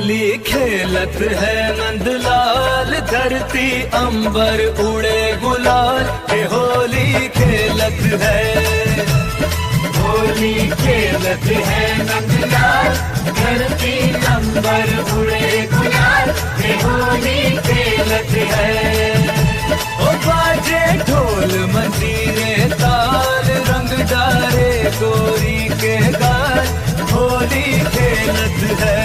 होली खेलत है नंदलाल, धरती अंबर उड़े गुलाल, के होली खेलत है। होली खेलत है नंदलाल, धरती अंबर उड़े गुलाल, के होली खेलत है। ओ बाजे ढोल मंजीरे ताल, रंग डारे गोरी के गाल, होली खेलत है।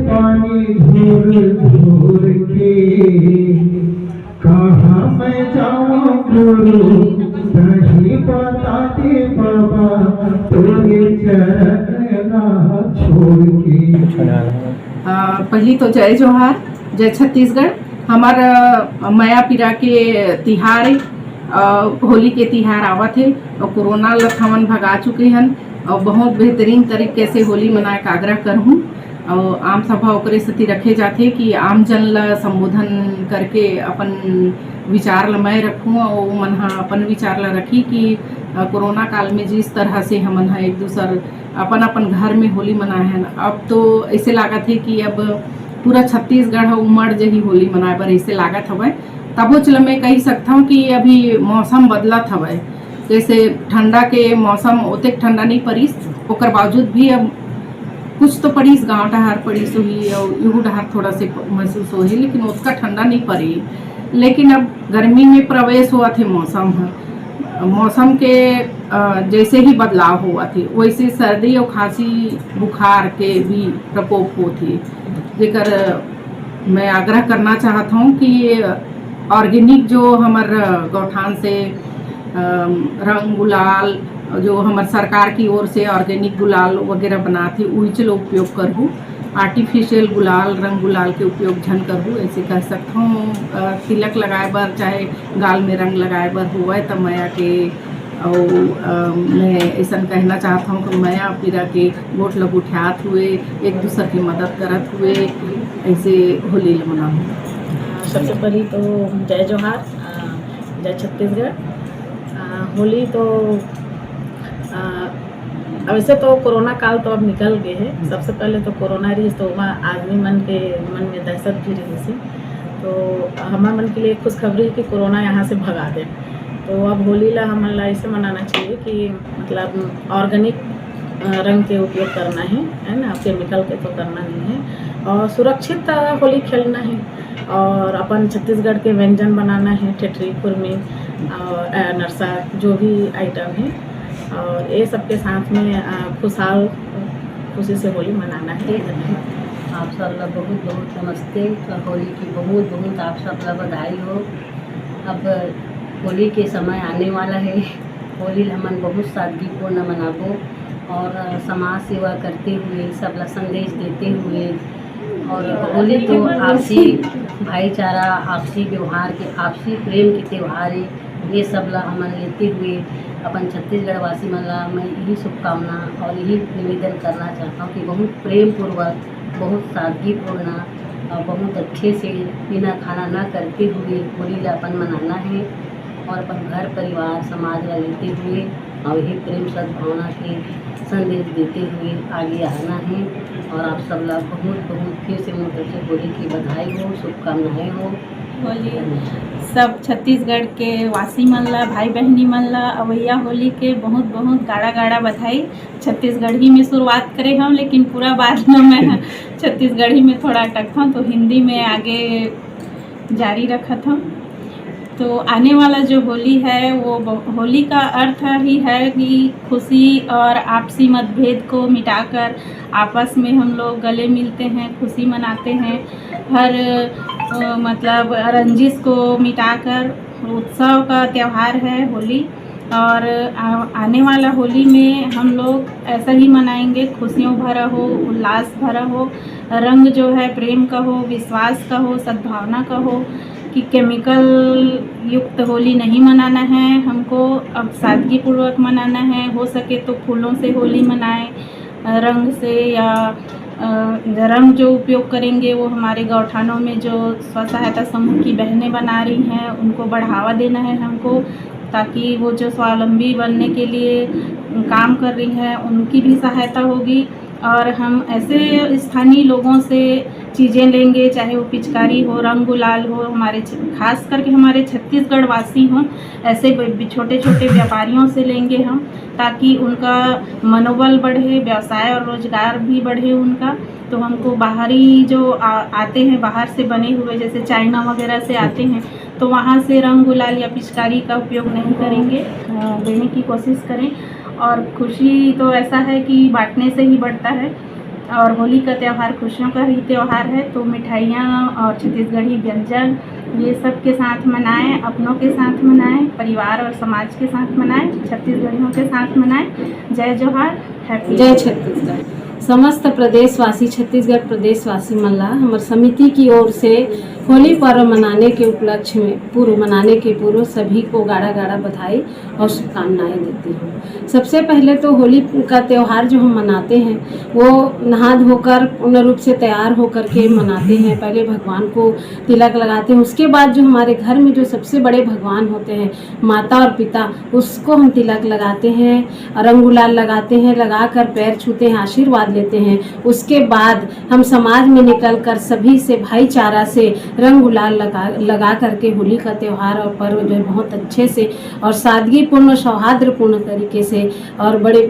पानी घूर घूर के कहाँ मैं जाऊँ गुरु, नहीं बताते बाबा तेरे चरण छोड़ के। पहली तो जय जोहार, जय छत्तीसगढ़। हमारा माया पीरा के तिहार होली के तिहार आवत है और कोरोना ल हमन भगा चुके हैं और बहुत बेहतरीन तरीके से होली मनाए का आग्रह करहूँ। और आम सभा ओकरे सती रखे जाते कि आम जन ला संबोधन करके अपन विचार ला मैं रखूँ और मन अपन विचार ला रखी कि कोरोना काल में जिस तरह से हमन एक दूसर अपन अपन घर में होली मनाए हैं, अब तो ऐसे लागत है कि अब पूरा छत्तीसगढ़ उमड़ जही होली मनाए बर ऐसे लागत हवय। तबो चल मैं कही सकता हूँ कि अभी मौसम बदलत हवय, जैसे ठंडा के मौसम ओतेक ठंडा नहीं पड़ीस, ओकर बावजूद भी अब कुछ तो पड़ीस, गाँव डहार पड़ीस होही और यूँ डहार थोड़ा से महसूस होही, लेकिन उसका ठंडा नहीं पड़ी। लेकिन अब गर्मी में प्रवेश हुआ थे मौसम के जैसे ही बदलाव हुआ थे वैसे सर्दी और खांसी बुखार के भी प्रकोप होते, जेकर मैं आग्रह करना चाहता हूँ कि ये ऑर्गेनिक जो हमार गौठान से रंग गुलाल जो हमार सरकार की ओर से ऑर्गेनिक गुलाल वगैरह बनाते वही चलो उपयोग करूँ आर्टिफिशियल गुलाल रंग गुलाल के उपयोग झन करहूँ ऐसे कह सकता हूँ। तिलक लगाए बर चाहे गाल में रंग लगाए बर हुआ तो मैया के और मैं ऐसा कहना चाहता हूँ कि मैया पीरा के गोट लग उठात हुए एक दूसरे की मदद करत हुए ऐसे होली मनाऊँ। सबसे पहले तो जय जोहार, जय छत्तीसगढ़। होली तो वैसे तो कोरोना काल तो अब निकल गए है। सबसे पहले तो कोरोना रही तो वहाँ आदमी मन में दहशत भी रही थी, तो हमारे मन के लिए खुशखबरी है कि कोरोना यहाँ से भगा दे। तो अब होली ला हमन ला ऐसे मनाना चाहिए कि मतलब ऑर्गेनिक रंग के उपयोग करना है ना, केमिकल के तो करना नहीं है, और सुरक्षित होली खेलना है, और अपन छत्तीसगढ़ के व्यंजन बनाना है, ठेठरी खुरमी और नरसा जो भी आइटम है, और ये सबके साथ में खुशी से होली मनाना है। आप सब लोग बहुत बहुत नमस्ते और होली की बहुत बहुत आप सब लोग बधाई हो। अब होली के समय आने वाला है। होली हमन बहुत सादगीपूर्ण मनाबो और समाज सेवा करते हुए सब ला संदेश देते हुए, और होली तो आपसी भाईचारा, आपसी व्यवहार के, आपसी प्रेम के त्यौहार है। ये सब ला हमन लेते हुए अपन छत्तीसगढ़ वासी मन ला मैं यही शुभकामना और यही निवेदन करना चाहता हूँ कि बहुत प्रेम पूर्वक, बहुत सादगीपूर्ण और बहुत अच्छे से बिना खाना ना करते हुए होली ला अपन मनाना है, और अपन घर परिवार समाज ला लेते हुए और यही प्रेम सद्भावना के संदेश देते हुए आगे आना है। और आप सब लोग बहुत बहुत फिर से मुझे होली की बधाई हो, शुभकामनाएं हो। होली सब छत्तीसगढ़ के वासी मन ला, भाई बहनी मन ला अवैया होली के बहुत बहुत गाड़ा गाड़ा बधाई। छत्तीसगढ़ी में शुरुआत करे हम, लेकिन पूरा बाद में मैं छत्तीसगढ़ी में थोड़ा अटकता हूँ, तो हिंदी में आगे जारी रखत हूँ। तो आने वाला जो होली है वो होली का अर्थ ही है कि खुशी और आपसी मतभेद को मिटाकर आपस में हम लोग गले मिलते हैं, खुशी मनाते हैं। हर मतलब रंजिश को मिटाकर उत्सव का त्यौहार है होली, और आने वाला होली में हम लोग ऐसा ही मनाएंगे, खुशियों भरा हो, उल्लास भरा हो, रंग जो है प्रेम का हो, विश्वास का हो, सद्भावना का हो, कि केमिकल युक्त होली नहीं मनाना है हमको। अब सादगी पूर्वक मनाना है, हो सके तो फूलों से होली मनाएं, रंग से, या रंग जो उपयोग करेंगे वो हमारे गौठानों में जो स्व सहायता समूह की बहनें बना रही हैं उनको बढ़ावा देना है हमको, ताकि वो जो स्वावलंबी बनने के लिए काम कर रही हैं उनकी भी सहायता होगी। और हम ऐसे स्थानीय लोगों से चीज़ें लेंगे, चाहे वो पिचकारी हो, रंग गुलाल हो, हमारे खास करके हमारे छत्तीसगढ़ वासी हों, ऐसे छोटे छोटे व्यापारियों से लेंगे हम, ताकि उनका मनोबल बढ़े, व्यवसाय और रोजगार भी बढ़े उनका। तो हमको बाहरी जो आते हैं, बाहर से बने हुए जैसे चाइना वगैरह से आते हैं, तो वहाँ से रंग गुलाल या पिचकारी का उपयोग नहीं करेंगे, देने की कोशिश करें। और खुशी तो ऐसा है कि बांटने से ही बढ़ता है, और होली का त्यौहार खुशियों का ही त्यौहार है। तो मिठाइयाँ और छत्तीसगढ़ी व्यंजन ये सब के साथ मनाएं, अपनों के साथ मनाएं, परिवार और समाज के साथ मनाएं, छत्तीसगढ़ियों के साथ मनाएं। जय जोहार, हैप्पी जय छत्तीसगढ़। समस्त प्रदेशवासी, छत्तीसगढ़ प्रदेशवासी मन ला हमार समिति की ओर से होली पर्व मनाने के उपलक्ष्य में मनाने के पूर्व सभी को गाड़ा गाड़ा बधाई और शुभकामनाएं देती हूँ। सबसे पहले तो होली का त्यौहार जो हम मनाते हैं वो नहा धोकर पूर्ण रूप से तैयार होकर के मनाते हैं। पहले भगवान को तिलक लगाते हैं, उसके बाद जो हमारे घर में जो सबसे बड़े भगवान होते हैं माता और पिता, उसको हम तिलक लगाते हैं, रंग गुलाल लगाते हैं, लगाकर पैर छूते हैं, आशीर्वाद लेते हैं। उसके बाद हम समाज में निकलकर सभी से भाईचारा से रंग गुलाल लगा करके होली का त्यौहार और पर्व जो है बहुत अच्छे से और सादगीपूर्ण, सौहार्दपूर्ण तरीके से और बड़े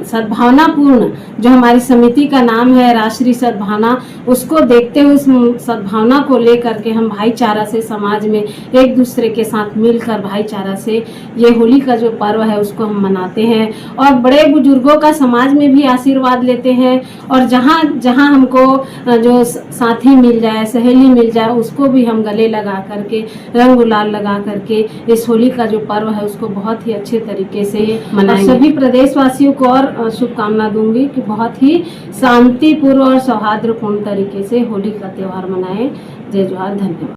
सद्भावनापूर्ण, जो हमारी समिति का नाम है राष्ट्रीय सद्भावना, उसको देखते हुए उस सद्भावना को लेकर के हम भाईचारा से समाज में एक दूसरे के साथ मिलकर भाईचारा से ये होली का जो पर्व है उसको हम मनाते हैं। और बड़े बुजुर्गों का समाज में भी आशीर्वाद लेते हैं, और जहाँ जहाँ हमको जो साथी मिल जाए, सहेली मिल जाए, उसको भी हम गले लगा करके रंग गुलाल लगा करके इस होली का जो पर्व है उसको बहुत ही अच्छे तरीके से मनाएंगे। सभी प्रदेशवासियों को और शुभकामना दूंगी कि बहुत ही शांतिपूर्ण और सौहार्दपूर्ण तरीके से होली का त्यौहार मनाएं। जय जोहार, धन्यवाद।